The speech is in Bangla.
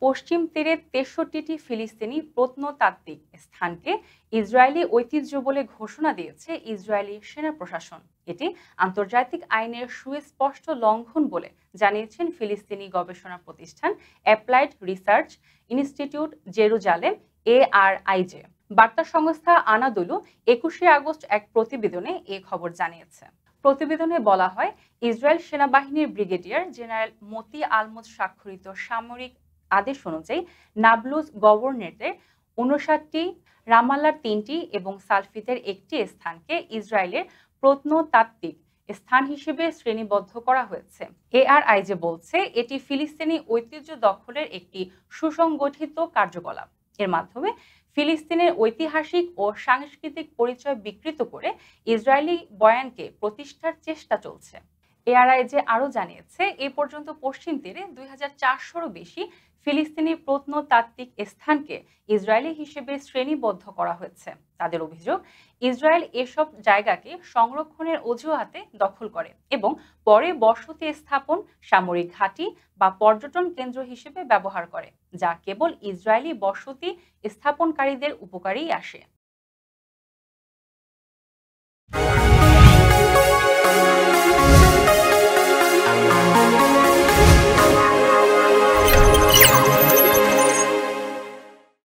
পশ্চিম তীরে ৬৩টি ফিলিস্তিনি প্রত্নতাত্ত্বিক স্থানকে ইসরায়েলি ঐতিহ্য বলে ঘোষণা দিয়েছে ইসরায়েলি সেনা প্রশাসন। এটি আন্তর্জাতিক আইনের সুস্পষ্ট লঙ্ঘন বলে জানিয়েছেন ফিলিস্তিনি গবেষণা প্রতিষ্ঠান applied research institute Jerusalem ARIJ। বার্তা সংস্থা আনাদোলু ২১শে আগস্ট এক প্রতিবেদনে এ খবর জানিয়েছে। প্রতিবেদনে বলা হয়, ইসরায়েল সেনাবাহিনীর ব্রিগেডিয়ার জেনারেল মতি আলমুদ স্বাক্ষরিত সামরিক আদেশ অনুযায়ী নাবলুজ গভর্নরেটের ৫৯টি, রামাল্লার ৩টি এবং সালফিতের একটি স্থানকে ইসরায়েলের প্রত্নতাত্ত্বিক স্থান হিসেবে শ্রেণীবদ্ধ করা হয়েছে। ARIJ বলছে, এটি ফিলিস্তিনি ঐতিহ্য দখলের একটি সুসংগঠিত কার্যকলাপ। এর মাধ্যমে ফিলিস্তিনের ঐতিহাসিক ও সাংস্কৃতিক পরিচয় বিকৃত করে ইসরায়েলি বয়ানকে প্রতিষ্ঠার চেষ্টা চলছে। ARIJ আরও জানিয়েছে, এ পর্যন্ত পশ্চিম তীরে ২৪০০রও বেশি ফিলিস্তিনি প্রত্নতাত্ত্বিক স্থানকে ইসরায়েলি হিসেবে শ্রেণীবদ্ধ করা হয়েছে। তাদের অভিযোগ, ইসরায়েল এসব জায়গাকে সংরক্ষণের অজুহাতে দখল করে এবং পরে বসতি স্থাপন, সামরিক ঘাঁটি বা পর্যটন কেন্দ্র হিসেবে ব্যবহার করে, যা কেবল ইসরায়েলি বসতি স্থাপনকারীদের উপকারেই আসে।